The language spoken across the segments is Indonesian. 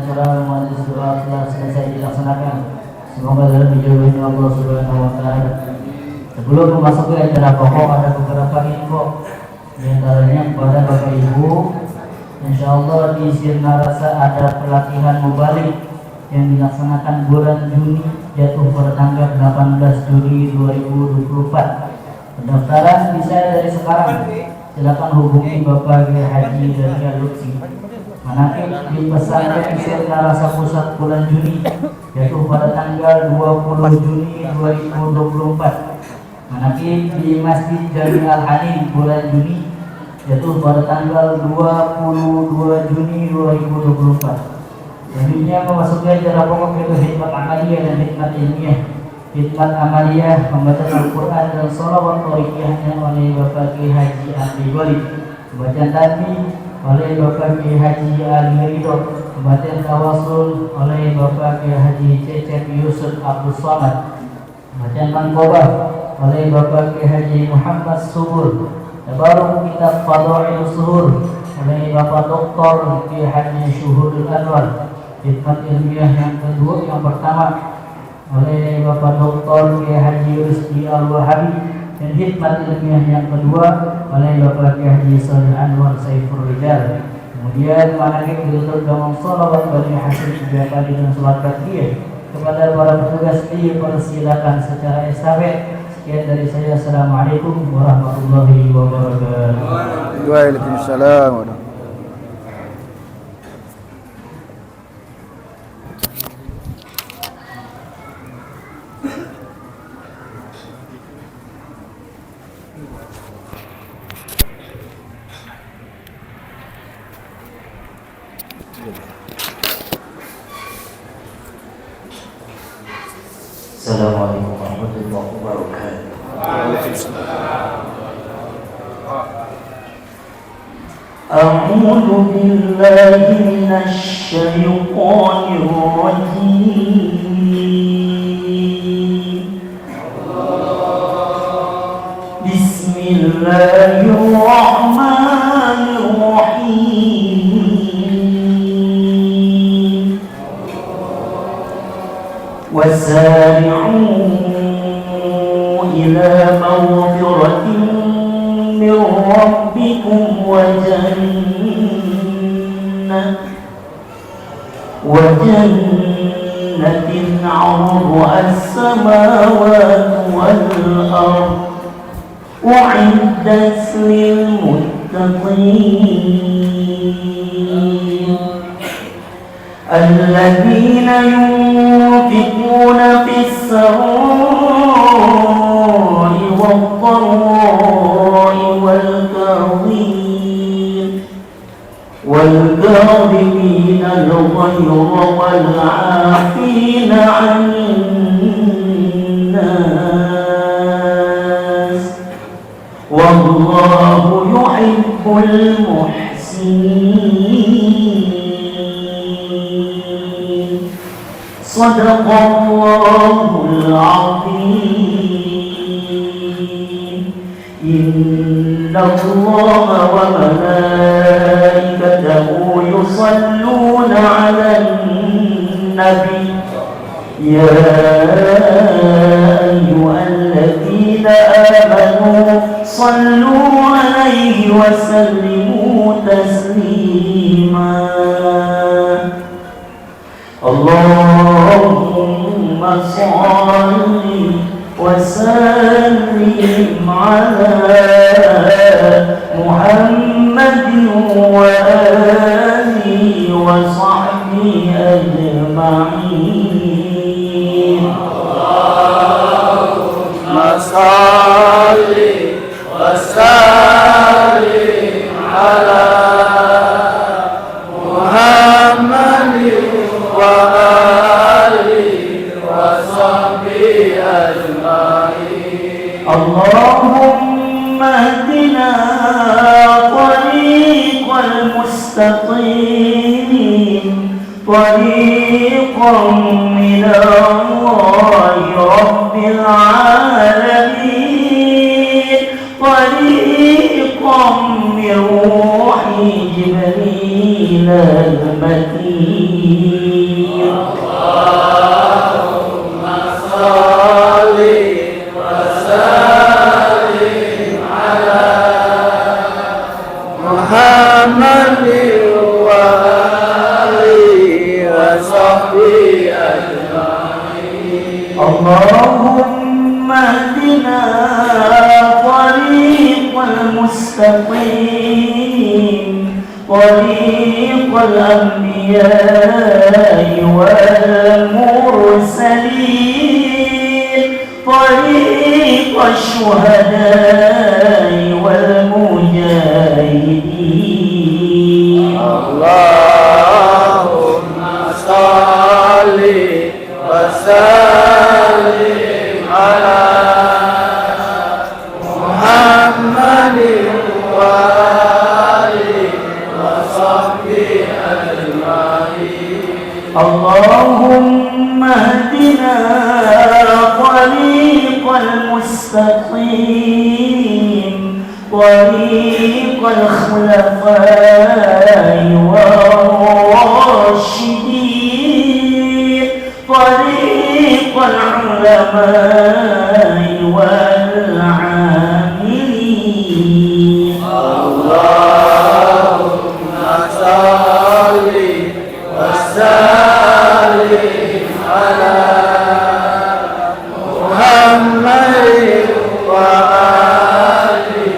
acara majelis doa telah selesai dilaksanakan. Semoga dalam dijauhi Allah Subhanahu wa taala. Sebelum memasuki acara pokok ada beberapa info. Di antaranya kepada Bapak Ibu, insyaallah di Sirna Rasa ada pelatihan mubalik yang dilaksanakan bulan Juni jatuh pada tanggal 18 Juli 2024. Pendaftaran bisa dari sekarang. Silakan hubungi Bapak Haji Daniel Lutfi. Manakib di pesantren Sirna Rasa Pusat bulan Juni yaitu pada tanggal 20 Juni 2024. Manakib di Masjid Jami Al-Hanim bulan Juni yaitu pada tanggal 22 Juni 2024. Selanjutnya memasuki acara pokok yaitu khidmat amaliyah dan khidmat ilmiah. Khidmat amaliyah membaca Al-Quran dan sholawat thorikiyahnya oleh Bapak Kiai Haji Abdi Golib. Bacaan tadbir oleh Bapak Kiai Haji Ali Ridho. Pembacaan tawasul oleh Bapak Kiai Haji Cecep Yusuf Abdul Somad. Bacaan manqobah oleh Bapak Kiai Haji Muhammad Subur. Tabaruk kitab Fadhail Suhur oleh Bapak Dr. Kiai Haji Syuhudul Anwar. Khidmat ilmiah yang kedua, yang pertama oleh Bapak Dr. Kiai Haji Rizki Al-Wahabi, dan khidmat ilmiah yang kedua oleh Bapak Kiai Haji Salih Anwar Saifur Rijal. Kemudian manakib ditutup dengan sholawat Bani Hasim 3 kali dan sholat baqiyah. Kepada para petugas dipersilakan secara estafet. Sekian dari saya. Assalamualaikum warahmatullahi wabarakatuh. Waalaikumsalam warahmatullahi. Assalamualaikum warahmatullahi wabarakatuh. A'udzu billahi minasy syaithanir rajim. Bismillahirrahmanirrahim. وسارعوا إلى مغفرة من ربكم وجنة عرضها السماوات والأرض أعدت للمتقين الذين ينفقون في السراء والضراء والكاظمين الغيظ والعافين عن الناس والله يحب المحسنين. صدق الله العظيم. إن الله وملائكته يصلون على النبي يا أيها الذين آمنوا صلوا عليه وسلموا تسليما. اللهم صل وسلم على محمد وآله وصحبه أجمعين. اللهم صل وسلم على محمد وآله وصحبه أجمعين. اللهم اهدنا طريق المستقيم طريقا من الله رب العالمين طريقا من روح جبريل المتين اللهم اهدنا طريق المستقيم طريق الأنبياء والمرسلين طريق الشهداء والمجاهدين اللهم صل وسلم على محمد وآله وصحبه أجمعين اللهم اهدنا طريق المستقيم طريق الخلفاء والراشدين طريق العلماء والعاملين اللهم صل وسلم على محمد وآله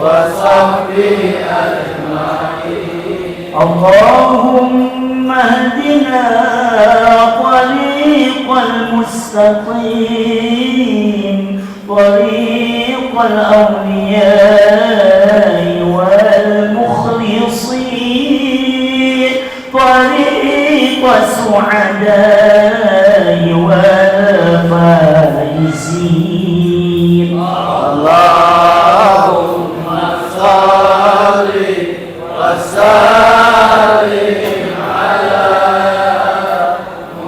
وصحبه أجمعين اللهم اهدنا طريق المستقيم طريق الأولياء والمخلصين طريق السعداء والفائزين اللهم صل وسلم على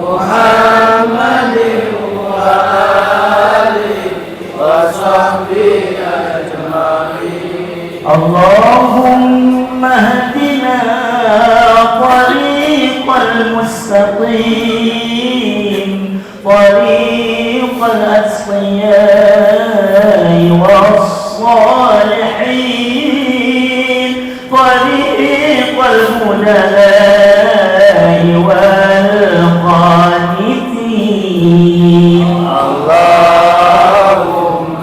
محمد وآله وصحبه أجمعين اللهم اهدنا طريق المستقيم طريق الأتقياء والصالحين طريق الهدلاء والقانتين اللهم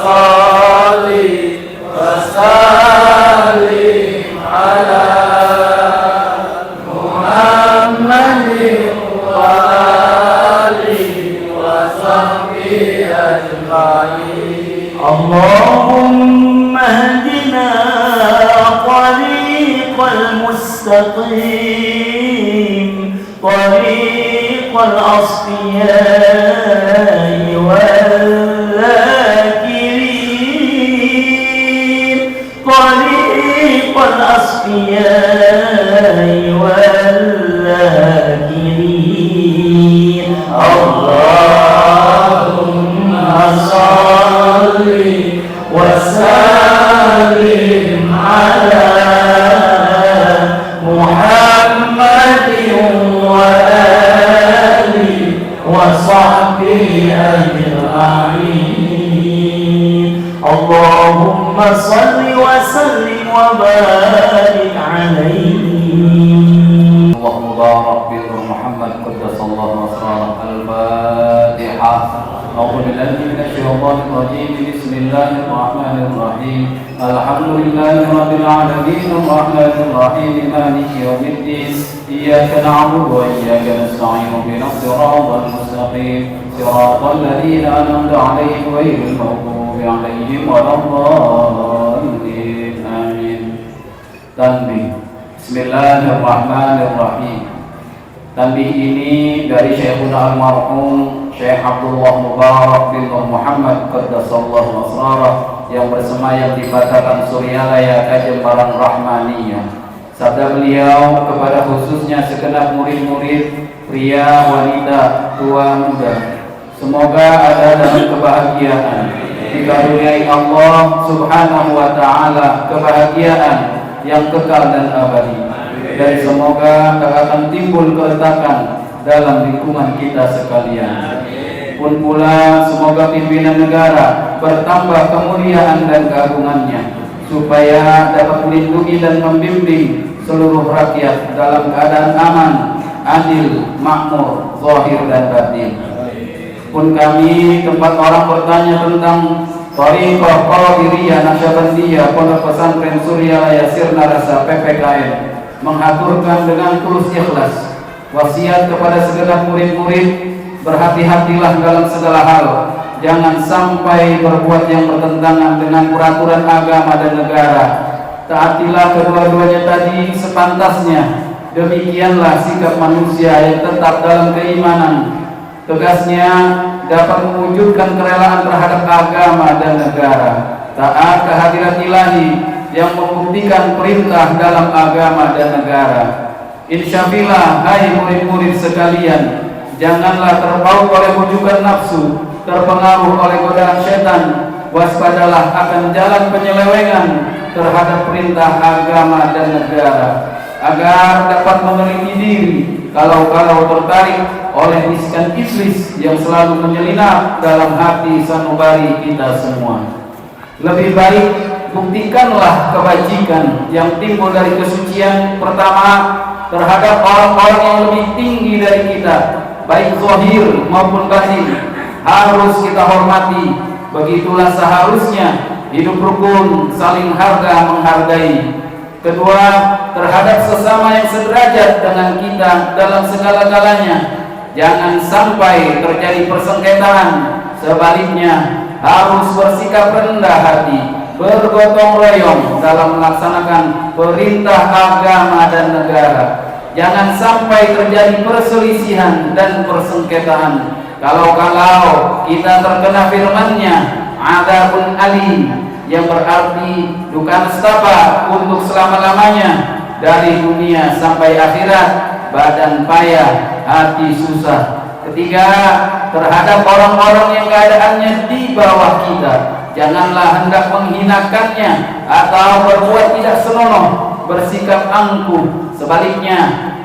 صل وسلم على محمد وآله وصحبه أجمعين اللهم اهدنا طريق المستقيم طريق الأصفياء والذاكرين طريق الأصفياء والذاكرين اللهم صل وسلم على محمد وآله وصحبه أجمعين اللهم صل وسلم وبارك عليه اللهم بارك في محمد قدس الله أسراره الفاتحة أعوذ بالله من الشيطان الرجيم بسم الله الرحمن الرحيم الحمد لله رب العالمين الرحمن الرحيم مالك يوم الدين إياك نعبد وإياك نستعين اهدنا الصراط المستقيم صراط الذين أنعمت عليهم غير المغضوب عليهم ولا الضالين آمين. Tanbih. Bismillahirrahmanirrahim. Tanbih ini dari Syekhuna almarhum Syekh Abdullah Mubarak bin Muhammad Qaddasallahu Asrarah yang bersemayam di Batakan Suryalaya Kajembaran Rahmaniyah. Sabda beliau kepada khususnya segenap murid-murid, pria, wanita, tua, muda, semoga ada dalam kebahagiaan, dikaruniai Allah Subhanahu wa Ta'ala kebahagiaan yang kekal dan abadi, dan semoga tak akan timbul keretakan dalam lingkungan kita sekalian. Pun pula semoga pimpinan negara bertambah kemuliaan dan keagungannya, supaya dapat melindungi dan membimbing seluruh rakyat dalam keadaan aman, adil, makmur, zahir dan batin. pun kami tempat orang bertanya tentang Thariqah Qadiriyah Naqsyabandiyah Pondok Pesantren Suryalaya Sirna Rasa PPKN menghaturkan dengan tulus ikhlas wasiat kepada segenap murid-murid, berhati-hatilah dalam segala hal, jangan sampai berbuat yang bertentangan dengan peraturan agama dan negara. Taatilah kedua-duanya tadi sepantasnya. Demikianlah sikap manusia yang tetap dalam keimanan. Tugasnya dapat mewujudkan kerelaan terhadap agama dan negara. Taat kehadirat ilahi yang membuktikan perintah dalam agama dan negara. Insyaallah, hai murid-murid sekalian, janganlah terpaut oleh bujukan nafsu, terpengaruh oleh godaan setan. Waspadalah akan jalan penyelewengan terhadap perintah agama dan negara, agar dapat memiliki diri kalau-kalau tertarik oleh bisikan iblis yang selalu menyelinap dalam hati sanubari kita semua. Lebih baik buktikanlah kebajikan yang timbul dari kesucian pertama terhadap orang-orang yang lebih tinggi dari kita, baik zahir maupun batin, harus kita hormati. Begitulah seharusnya hidup rukun, saling harga menghargai. Kedua, terhadap sesama yang sederajat dengan kita dalam segala-galanya, jangan sampai terjadi persengketaan. Sebaliknya, harus bersikap rendah hati, bergotong royong dalam melaksanakan perintah agama dan negara. Jangan sampai terjadi perselisihan dan persengketaan. Kalau kita terkena firman-Nya, adzabun alim, yang berarti duka nestapa untuk selama-lamanya, dari dunia sampai akhirat, badan payah, hati susah. Ketiga, terhadap orang-orang yang keadaannya di bawah kita, janganlah hendak menghinakannya atau berbuat tidak senonoh, bersikap angkuh. Sebaliknya,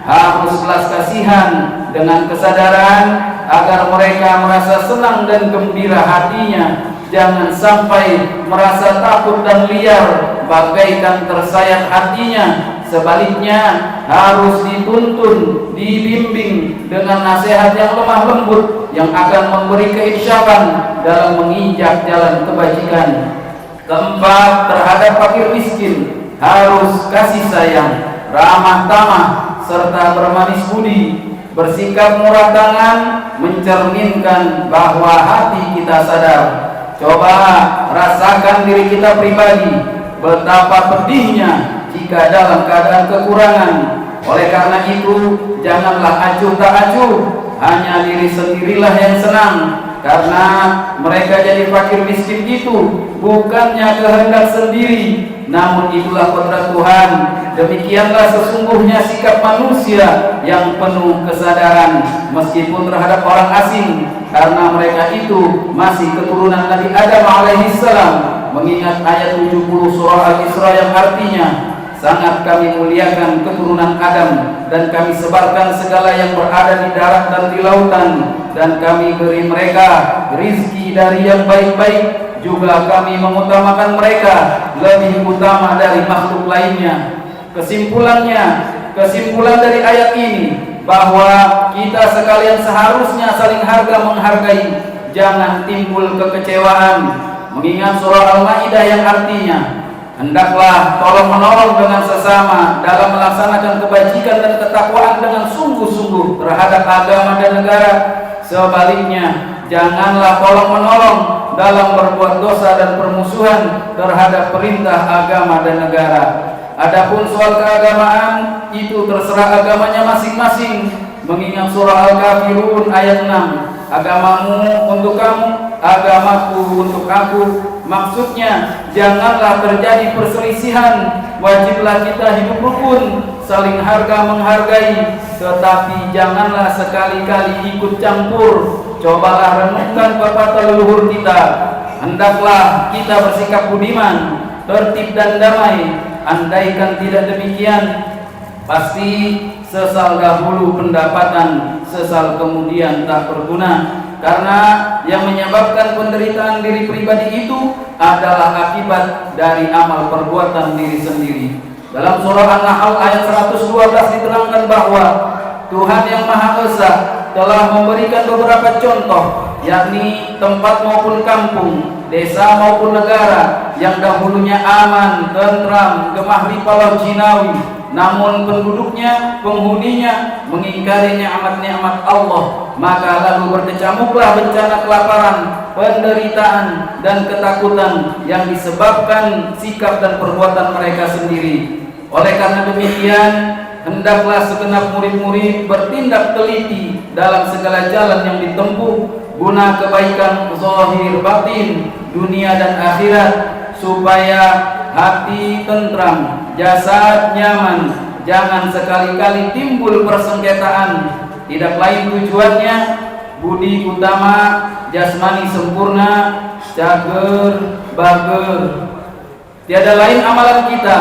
harus belas kasihan dengan kesadaran agar mereka merasa senang dan gembira hatinya. Jangan sampai merasa takut dan liar bagaikan tersayat hatinya. Sebaliknya, harus dituntun, dibimbing dengan nasihat yang lemah lembut yang akan memberi keinsyapan dalam menginjak jalan kebajikan. Keempat, terhadap fakir miskin harus kasih sayang, ramah tamah, serta bermanis budi. Bersikap murah tangan mencerminkan bahwa hati kita sadar. Coba rasakan diri kita pribadi, betapa pedihnya jika dalam keadaan kekurangan. Oleh karena itu, janganlah acuh tak acuh, hanya diri sendirilah yang senang. Karena mereka jadi fakir miskin itu bukannya kehendak sendiri, namun itulah kodrat Tuhan. Demikianlah sesungguhnya sikap manusia yang penuh kesadaran, meskipun terhadap orang asing, karena mereka itu masih keturunan Nabi Adam alaihissalam. Mengingat ayat 70 surah Al-Isra yang artinya, sangat kami muliakan keturunan Adam, dan kami sebarkan segala yang berada di darat dan di lautan, dan kami beri mereka rizki dari yang baik-baik. Juga kami mengutamakan mereka lebih utama dari makhluk lainnya. Kesimpulan dari ayat ini bahwa kita sekalian seharusnya saling harga menghargai, jangan timbul kekecewaan. Mengingat surah Al-Maidah yang artinya, hendaklah tolong menolong dengan sesama dalam melaksanakan kebajikan dan ketakwaan dengan sungguh-sungguh terhadap agama dan negara. Sebaliknya, janganlah tolong menolong dalam berbuat dosa dan permusuhan terhadap perintah agama dan negara. Adapun soal keagamaan, itu terserah agamanya masing-masing. Mengingat surah Al-Kafirun ayat 6, agamamu untuk kamu, agamaku untuk aku. Maksudnya, janganlah terjadi perselisihan. Wajiblah kita hidup rukun, saling harga menghargai, tetapi janganlah sekali-kali ikut campur. Cobalah renungkan pepatah leluhur kita. Hendaklah kita bersikap budiman, tertib dan damai. Andaikan tidak demikian, pasti sesal dahulu pendapatan, sesal kemudian tak berguna. Karena yang menyebabkan penderitaan diri pribadi itu adalah akibat dari amal perbuatan diri sendiri. Dalam surah An-Nahl ayat 112 diterangkan bahwa Tuhan yang Maha Esa telah memberikan beberapa contoh yakni tempat maupun kampung, desa maupun negara yang dahulunya aman, tentram, gemah ripalau jinawi, namun penduduknya, penghuninya mengingkari nikmat-nikmat Allah, maka lalu berkecamuklah bencana kelaparan, penderitaan, dan ketakutan yang disebabkan sikap dan perbuatan mereka sendiri. Oleh karena demikian, hendaklah segenap murid-murid bertindak teliti dalam segala jalan yang ditempuh guna kebaikan zahir batin, dunia dan akhirat, supaya hati tentram, jasad nyaman, jangan sekali-kali timbul persengketaan. Tidak lain tujuannya budi utama, jasmani sempurna, cager, bager. Tiada lain amalan kita.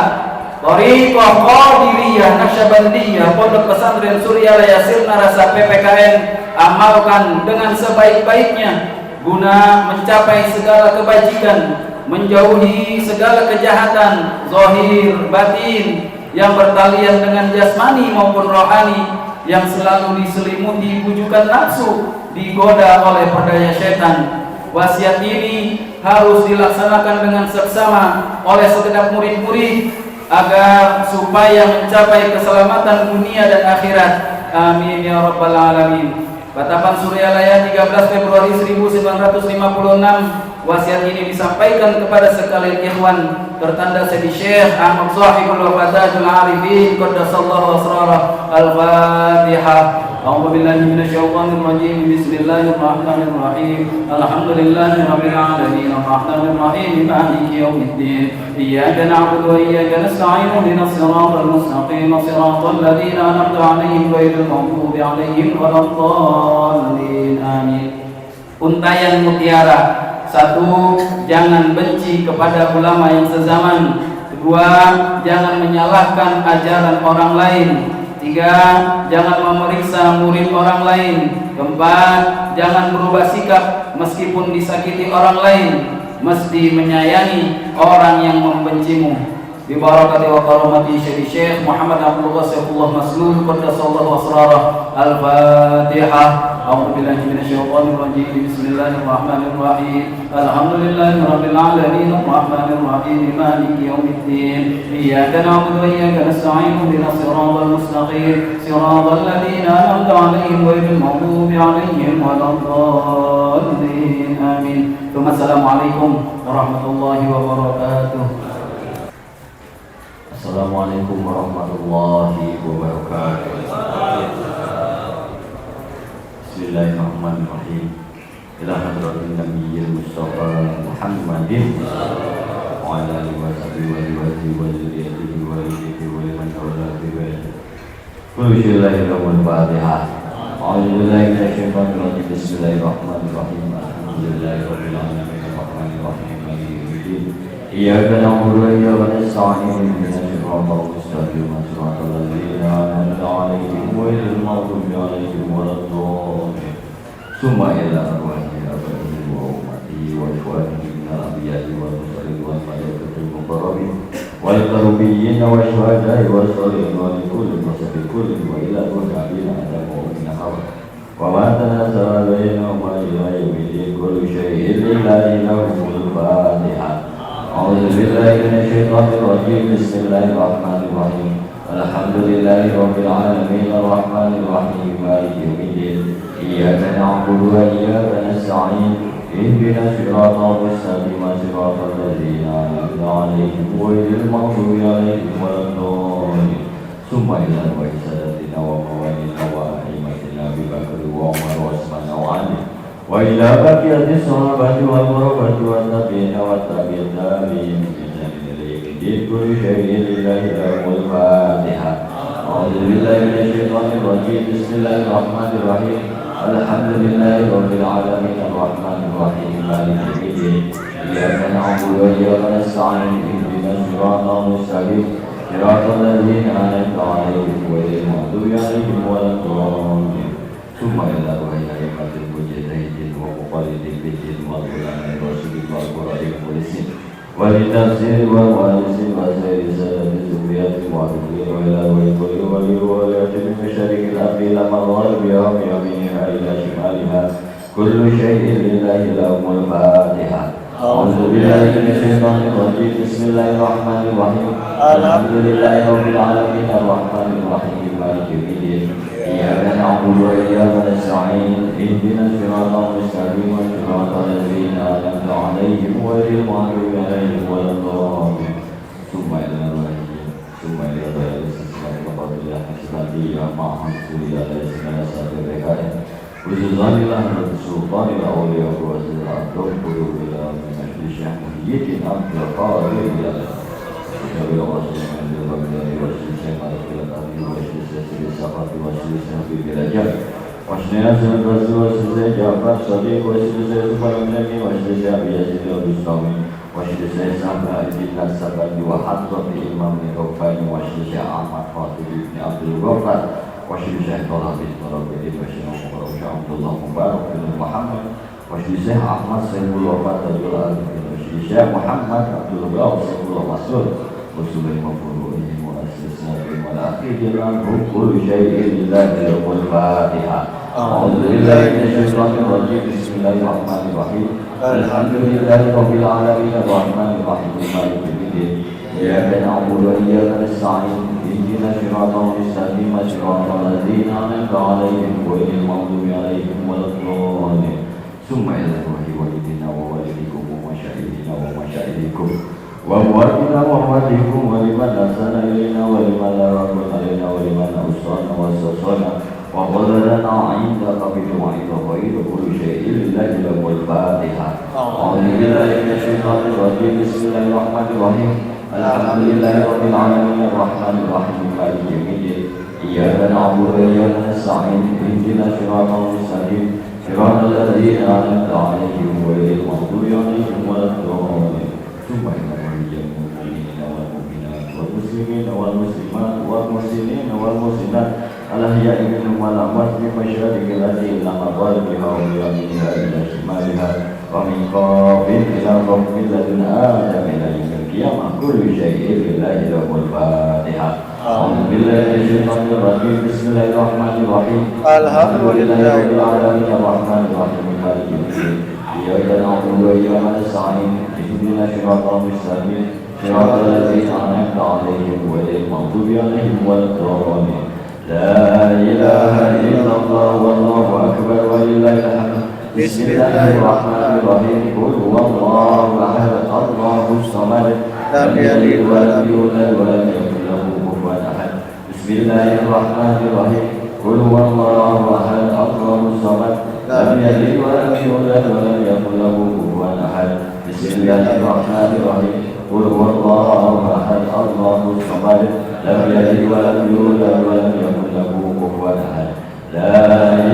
Thariqah Qadiriyah Naksabandiyah Pondok Pesantren Suryalaya Sirna Rasa PPKN amalkan dengan sebaik-baiknya guna mencapai segala kebajikan, menjauhi segala kejahatan zahir batin yang bertalian dengan jasmani maupun rohani yang selalu diselimuti bujukan nafsu, digoda oleh perdaya setan. Wasiat ini harus dilaksanakan dengan seksama oleh segenap murid-murid agar supaya mencapai keselamatan dunia dan akhirat. Amin ya rabbal alamin. Batapan Suryalaya 13 Februari 1956. Wasiat ini disampaikan kepada sekalian ikhwan tertanda Sayyidi Syekh Ahmad Sahibul Wafatajul Arifin Qaddasallahu asrarah. Al-Fatihah. A'udzu billahi minasyaitonir rajim. Bismillahirrahmanirrahim. Alhamdulillahirabbil alamin. Arrahmanir rahim. Maliki yaumiddin. Iyyaka na'budu wa iyyaka nasta'in. Ihdinas siratal mustaqim. Siratal ladzina an'amta 'alaihim ghairil maghdubi 'alaihim waladdallin. Amin. Untayan mutiara. 1. Jangan benci kepada ulama yang sezaman. 2. Jangan menyalahkan ajaran orang lain. 3. Jangan memeriksa murid orang lain. 4. Jangan berubah sikap meskipun disakiti orang lain. Mesti menyayangi orang yang membencimu. Bi barakati wa karamati Syekh Muhammad Abdullah Saifullah Maslul Qaddasallahu asrarah. Al-Fatihah. A'udzu billahi minasyaitonir rajim. Bismillahirrahmanirrahim. Alhamdulillahirabbil alamin. Arrahmanir rahim. Maliki yaumiddin. Iyyaka na'budu wa iyyaka nasta'in. Ihdinas siratal mustaqim. Siratal ladzina an'amta 'alaihim ghairil maghdubi 'alaihim waladdallin. Amin. Assalamualaikum warahmatullahi wabarakatuh. Assalamualaikum warahmatullahi wabarakatuh. Bismillahirrahmanirrahim. Ila hadratin Nabiyil Mustafa Muhammadin wa ala alihi wa sahbihi wa dzurriyyatihi wa alihi wa man tawalla bi baiti. Bismillahirrahmanirrahim. A'udzu billahi minasyaitonir rajim. Bismillahirrahmanirrahim. Alhamdulillahirabbil alamin. Arrahmanir rahim. Maliki yaumiddin. Iyyaka na'budu wa iyyaka nasta'in. Ihdinas siratal mustaqim. Siratal ladzina an'amta 'alaihim ghairil maghdubi 'alaihim waladdallin. Summa ila arwahi abadihi wa ummatihi wa ikhwanihi minal anbiya'i wal mursalin wal malaikatil muqarrabin wal qarabiyyin wa syuhada'i was shalihin wa likulli musabbihin wa ila nabiyina adam wa min hawa wa ma tanazala bainahum ila yawmiddin kullu syai'in lillahi lahul fatihah. A'udzu billahi minasyaitonir rajim. Bismillahirrahmanirrahim. Alhamdulillahirabbil alamin. Arrahmanir rahim. Maliki yaumiddin. Iyyaka na'budu wa iyyaka nasta'in. Ihdinas siratal mustaqim. Siratal ladzina an'amta 'alaihim ghairil maghdubi 'alaihim waladdallin. Summa ila wa'isadatina wa mawalina wa a'immatina Abi Bakr wa Umar wa Utsman wa Ali wa ila baqiyatis sahabati wal qurabati wat tabi'in wa tabi'in tabi'in di kulli syai'in lillahi lahul fatihah. A'udzu billahi minasyaitonir rajim. Bismillahirrahmanirrahim. Alhamdulillahirabbil alamin. Arrahmanir rahim. Maliki yaumiddin. Iyyaka na'budu wa iyyaka nasta'in. Ihdinas siratal mustaqim. Siratal ladzina an'amta 'alaihim ghairil maghdubi 'alaihim waladdallin. Summa ila wahyatil mujahidin wa muqallidin bidin wal ulama rasyidin wal qurra'il mulisin wal tafsir wal walisin wa sayyid sayyid zurriyatin wa dhurriyyah wa ila kulli wali wa la min masyariqil ardi ila magharibiha wa yaminiha ila shimaliha كل شيء لله له الفاتحة. أعوذ بالله من الشيطان الرجيم. بسم الله الرحمن الرحيم. الحمد لله رب العالمين الرحمن الرحيم مالك يوم الدين. إياك نعبد وإياك نستعين. اهدنا الصراط المستقيم صراط الذين أنعمت عليهم غير المغضوب عليهم ولا الضالين. ثم إلى الرحيم ثم إلى الرحيم Alhamdulillah Alhamdulillah Alhamdulillah segala satu berkait Uzullahillah Sultanillah Awliya wa Zillah Dukulubillah Majlisya Muhyiddin Abdul Qadirillah Kitabil Rasulullah Al-Baghdadi wa Syisya Al-Filat Abdi wa Syisya Sili Saqati wa Syisya Bibilajah wa Syisya Rasul wa Syisya Jafar Sadiq wa Syisya Sufaramilani wa Syisya Abiyazid al-Bustami وشيخ سامع الدين السبعي وحضرة الإمام الغفاري وشيخ أحمد فاضل بن عبد الغفار وشيخ طلحة بن طلحة وشيخ عبد الله مبارك بن محمد وشيخ أحمد سيد الوفاة رجل وشيخ محمد عبد الله سيد الرسول وسليم فروعه مؤسسات والأخير عنه كل شيء لله له الفاتحة. أعوذ بالله من الشيطان الرجيم. بسم الله الرحمن الرحيم. الحمد لله رب العالمين الرحمن الرحيم مالك يوم الدين. إياك نعبد وإياك نستعين. اهدنا الصراط المستقيم صراط الذين أنعمت عليهم غير المغضوب عليهم ولا الضالين. ثم إلى الله والدينا ووالديكم ومشايخنا ومشايخكم وأمواتنا وأمواتكم ولمن أحسن إلينا ولمن لا رحمة علينا ولمن أوصانا واستوصانا وقل لنا عندك بدعائك خير كل شيء لله له الفاتحة. أعوذ بالله من الشيطان الرجيم. بسم الله الرحمن الرحيم. الحمد لله رب العالمين الرحمن الرحيم مالك يوم الدين. إياك نعبد وإياك نستعين. اهدنا الصراط المستقيم صراط الذين أنعمت عليهم غير المغضوب عليهم ولا الضالين. ثم إن المؤمنين والمؤمنات والمسلمين والمسلمات والمحسنين والمحسنات الأحياء منهم والأموات من مشارق الأرض إلى مغاربها ومن يمينها إلى شمالها ومن قاب إلى قاب من لدن آدم إلى يوم القيامة كل شيء لله له الفاتحة. أعوذ بالله من الشيطان الرجيم. بسم الله الرحمن الرحيم. الحمد لله رب العالمين الرحمن الرحيم مالك يوم الدين. إياك نعبد وإياك نستعين. اهدنا الصراط المستقيم صراط الذين أنعمت عليهم غير المغضوب عليهم ولا الضالين. لا إله إلا الله والله أكبر ولله الحمد. بسم الله الرحمن الرحيم. قل هو الله أحد الله الصمد لم يلد ولم يولد ولم يكن له كفوا أحد. بسم الله الرحمن الرحيم. قل هو الله أحد الله الصمد لم يلد ولم يولد ولم يكن له كفوا أحد. بسم الله الرحمن الرحيم. قل هو الله أحد الله الصمد لم يلد ولم يولد ولم يكن له كفوا أحد. لا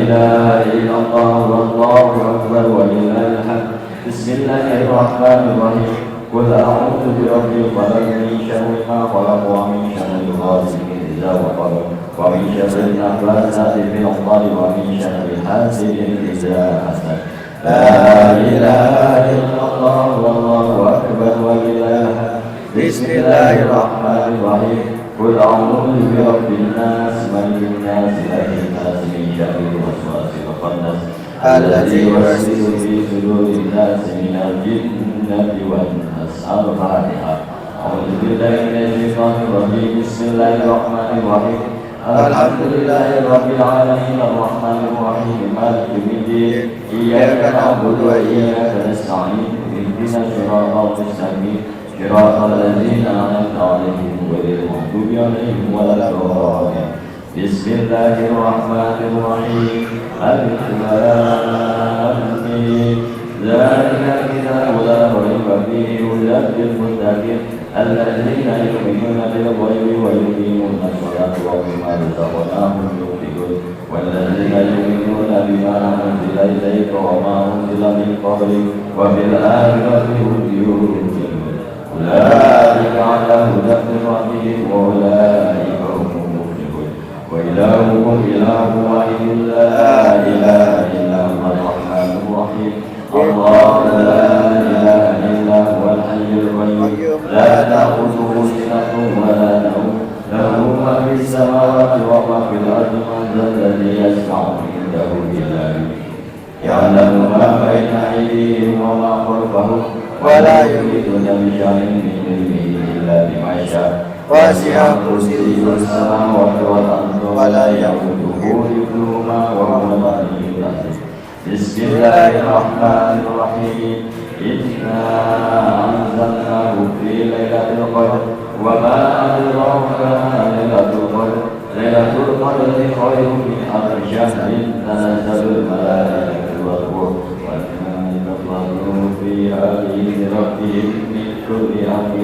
إله إلا الله والله أكبر ولله الحمد. بسم الله الرحمن الرحيم. قل أعوذ برب الفلق من شر ما خلق ومن شر غاسق إذا وقب ومن شر النفاثات في العقد ومن شر حاسد إذا حسد. لا إله إلا الله والله أكبر ولله الحمد. بسم الله الرحمن الرحيم. قل أعوذ برب الناس ملك الناس إله الناس من شر الوسواس الخناس الذي يوسوس في صدور الناس من الجنة والناس. الفاتحة. أعوذ بالله من الشيطان الرجيم. بسم الله الرحمن الرحيم. الحمد لله رب العالمين الرحمن الرحيم مالك يوم الدين. إياك نعبد وإياك نستعين. اهدنا الصراط المستقيم صراط الذين أنعمت عليهم غير المغضوب عليهم ولا الضالين. بسم الله الرحمن الرحيم. ألف لام ميم. ذلك الكتاب لا ريب فيه هدى للمتقين الذين يؤمنون بالغيب ويقيمون الصلاة ومما رزقناهم ينفقون والذين يؤمنون بما أنزل إليك وما أنزل من قبلك وبالآخرة هم يوقنون أولئك على هدى من ربهم وأولئك هم المفلحون. وإلهكم إله واحد لا إله إلا هو الرحمن الرحيم. الله لا إله إلا هو الحي القيوم لا تأخذه سنة ولا نوم له ما في السماوات وما في الأرض من ذا الذي يشفع عنده إلا بإذنه يعلم ما بين أيديهم وما خلفهم ولا يحيطون بشيء من علمه إلا بما شاء وسع كرسيه السماوات والأرض ولا يئوده حفظهما وهو العلي العظيم. بسم الله الرحمن الرحيم. إنا أنزلناه في ليلة القدر وما أدراك ما ليلة القدر. ليلة القدر خير من ألف شهر تنزل الملائكة والروح والملائكة فيها بإذن ربهم من كل أمر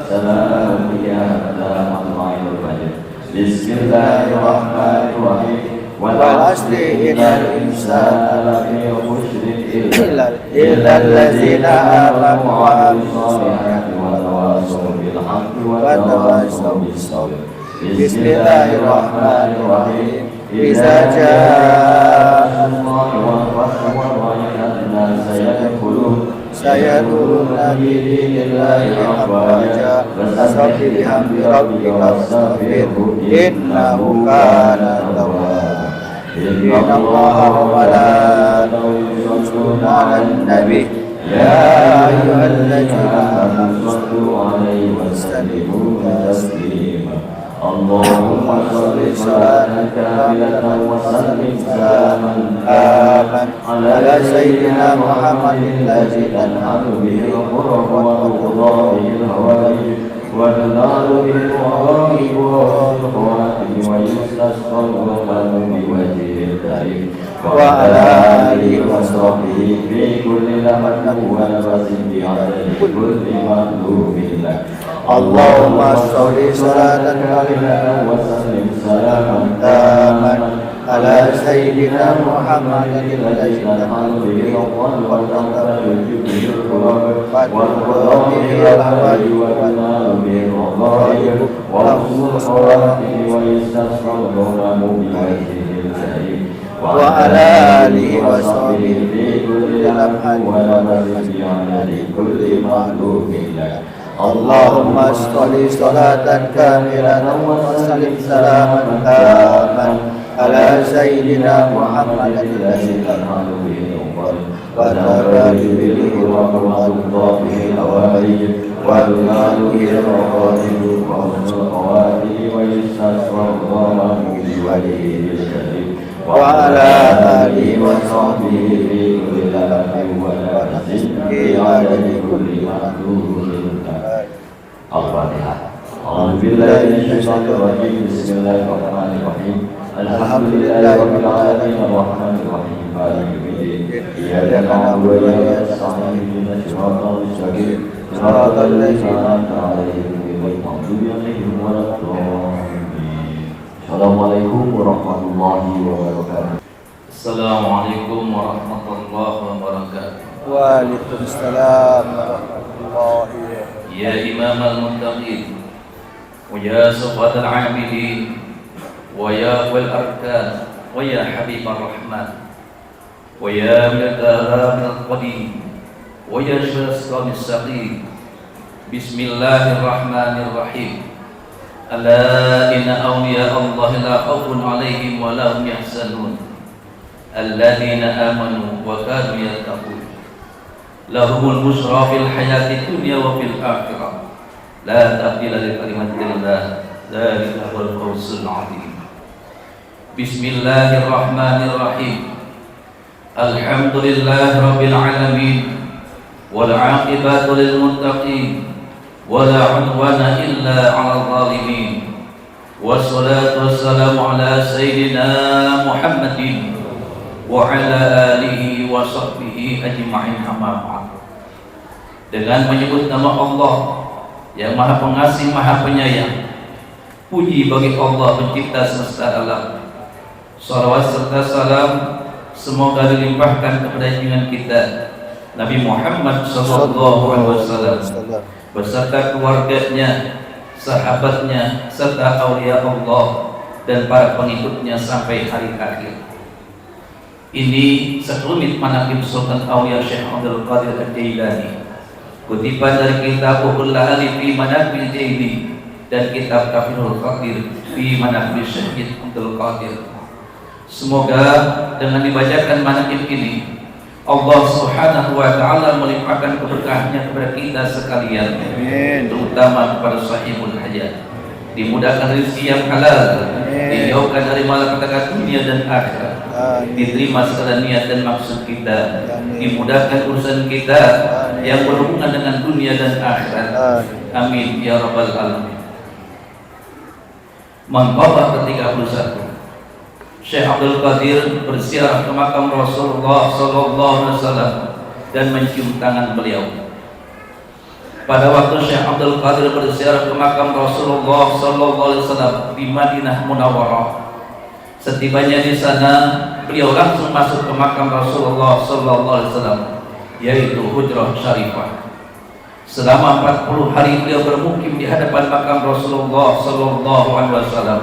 سلام هي حتى مطلع الفجر. بسم الله الرحمن الرحيم. والعصر إن الإنسان لفي خسر إلا الذين آمنوا وعملوا الصالحات وتواصوا بالحق وتواصوا بالصبر. بسم الله الرحمن الرحيم. إذا جاء الله والفتح ورأيت الناس سيدخلون في دين الله أفواجا فسبح بحمد ربك واستغفره إنه كان توابا. إن الله وملائكته يصلون على النبي يا أيها الذين آمنوا صلوا عليه وسلموا تسليما. اللهم صل صلاة كاملة وسلم سلاما تاما على سيدنا محمد الذي تنحل به القرب وتقضى به الهوائج وتنال به الرغائب والخواتم ويستسقى الغفر بوجهه الكريم وعلى آله وصحبه في كل لمحة ونفس بعدد كل مطلوب لك. اللهم صل صلاة كاملة وسلم سلاما تاما على سيدنا محمد الذي تنحل به الظل وتنفرج به الكرب وتقضى به الهوائج وتنال به الرغائب وحسن الخواتم ويستسقى الغمام بوجهه الكريم وعلى آله وصحبه في كل لمحة ونفس بعدد كل مطلوب لك. اللهم صل صلاة كاملة وسلم سلاما تاما على سيدنا محمد الذي تنحل به الأمور وتنفرج به الكرب وتقضى به الهوائج وتنال به الرغائب وحسن الخواتم ويستسقى الغمام بوجهه الكريم وعلى آله وصحبه في كل لمحة ونفس بعدد كل مطلوب. الفاتحة. أعوذ بالله من الشيطان الرجيم. بسم الله الرحمن الرحيم. الحمد لله رب العالمين الرحمن الرحيم مالك يوم الدين. إياك نعبد وإياك نستعين اهدنا الصراط المستقيم صراط الذين أنعمت عليهم غير المغضوب عليهم ولا الضالين. Assalamualaikum warahmatullahi wabarakatuh. Assalamualaikum warahmatullahi wabarakatuh. Waalaikumsalam warahmatullahi wabarakatuh. Ya Imam al-Muttaqin wa ya Safat al-Abidin wa ya wal arkan wa ya Habib ar-Rahman wa ya Mutahara al-Qadim wa ya Syasqam al-Saqim. Bismillahirrahmanirrahim. Ala inna awliya Allah la khawfun alaihim wa la hum yahzanun alladhina amanu wa kanu yattaqun lahumul busra fil hayati dunya wa fil akhirah la tabdila li kalimatillah dzalika huwal fawzul 'adzim. Bismillahirrahmanirrahim. Alhamdulillahi rabbil alamin wal 'aqibatu lil muttaqin wala 'udwana illa 'alal zalimin. Wassalatu wassalamu ala sayyidina Muhammadin wa ala alihi wa sahbihi ajma'in amma ba'd. Dengan menyebut nama Allah yang Maha Pengasih Maha Penyayang, puji bagi Allah pencipta semesta alam. Salawat serta salam semoga dilimpahkan kepada junjungan kita Nabi Muhammad sallallahu alaihi wasallam beserta keluarganya, sahabatnya serta aulia Allah dan para pengikutnya sampai hari akhir. Ini sekelumit manaqib Sultan Aulia Syekh Abdul Qadir Al-Jailani, kutipan dari kitab Uqul Lahali fi Manaqib Jaili dan kitab Kafirul Qadir fi Manaqib Syekh Abdul Qadir. Semoga dengan dibacakan manakim ini Allah Subhanahu wa taala melimpahkan keberkahannya kepada kita sekalian, terutama kepada sahibul hajat. Dimudahkan rezeki yang halal, dijauhkan dari malapetaka dunia dan akhirat, diterima segala niat dan maksud kita, dimudahkan urusan kita yang berhubungan dengan dunia dan akhirat. Amin ya rabbal alamin. Mangkabah ke-31, Syekh Abdul Qadir berziarah ke makam Rasulullah sallallahu alaihi wasallam dan mencium tangan beliau. Pada waktu Syekh Abdul Qadir berziarah ke makam Rasulullah sallallahu alaihi wasallam di Madinah Munawwarah, setibanya di sana beliau langsung masuk ke makam Rasulullah sallallahu alaihi wasallam, yaitu Hujrah Syarifah. Selama 40 hari beliau bermukim di hadapan makam Rasulullah sallallahu alaihi wasallam.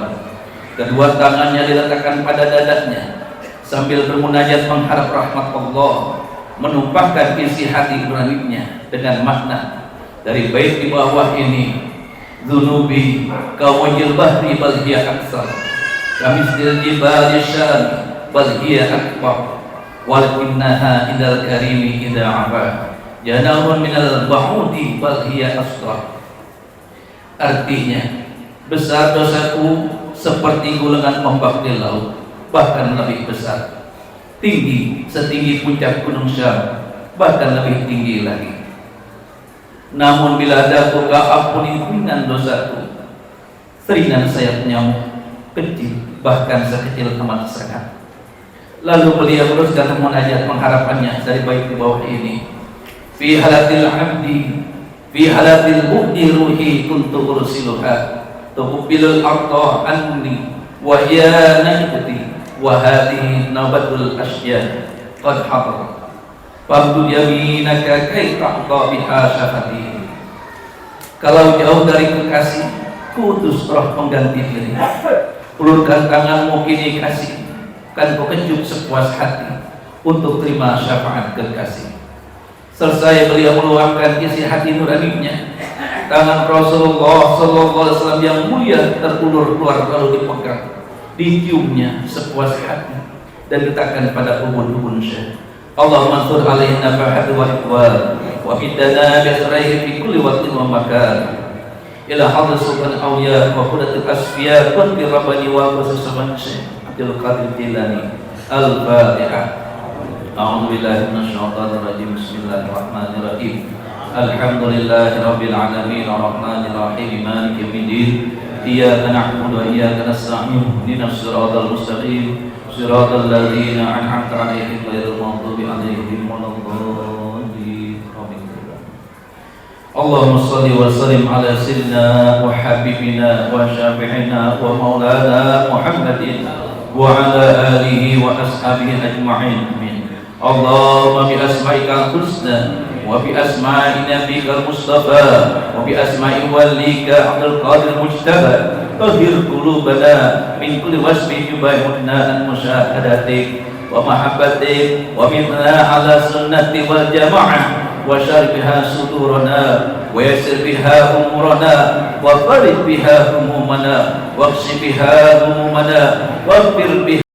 Kedua tangannya diletakkan pada dadanya sambil bermunajat mengharap rahmat Allah, menumpahkan isi hati nuraninya dengan makna dari bait di bawah ini. Dzunubi kawajil bahri bal hiya aksar, kamisdil jibali syam bal hiya akbar, walakinnaha indal karimi idza afa, janahun minal bahudi bal hiya asghar. Artinya, besar dosaku seperti gulengan ombak di laut, bahkan lebih besar. Tinggi setinggi puncak gunung Syam, bahkan lebih tinggi lagi. Namun bila daku gak ampuni ringan dosaku, seringan sayap nyamuk, kecil, bahkan sekecil amat sangat. Lalu beliau teruskan munajat mengharapannya dari bait di bawah ini. Fi halatil abdi, fi halatil budi ruhi kuntu ursiluha, tuqbilul arda anni wa hiya najdi wa hadhihi nabatul asya qad hadar fabdu yaminaka kay tahta biha syafati. Kalau jauh dari kekasih, kutus roh pengganti diri. Ulurkan tanganmu kini kasih, kan kau kecup sepuas hati untuk terima syafaat kekasih. Selesai beliau meluapkan isi hati nuraninya, tangan Rasulullah sallallahu alaihi wasallam yang mulia terulur keluar lalu dipegang, diciumnya sepuas hati dan diletakkan pada ubun-ubun Syekh. Allahumma ansur alaina fahad wa iqwal wa bidana bi asraihi fi kulli waqtin wa makan ila hadrat sultan awliya wa qudatul asfiya wa bi rabbani wa khususan Syekh Abdul Qadir Jilani. Al-Fatihah. A'udzu billahi minasyaitonir rajim. Bismillahirrahmanirrahim. Alhamdulillahi rabbil alamin arrahmanir rahim maliki yaumiddin. Iyyaka na'budu wa iyyaka nasta'in. Ihdinas siratal mustaqim. Siratal ladzina an'amta 'alaihim ghairil maghdubi 'alaihim waladdallin. Amin. Allahumma shalli wa sallim ala sayyidina wa habibina wa syafi'ina wa maulana Muhammadin wa ala alihi wa ashabihi ajma'in. Amin. Allahumma bi asma'ikal husna wa bi asma'i nabiyikal mustafa wa bi asma'i walika Abdul Qadir Mujtaba, tahhir qulubana min kulli wasfin yubayyuna an musyahadatik wa mahabbatik wa minna ala sunnati wal jamaah wa syarih biha sudurana wa yassir biha umurana wa farid biha humumana wa qsi biha humumana wa fir biha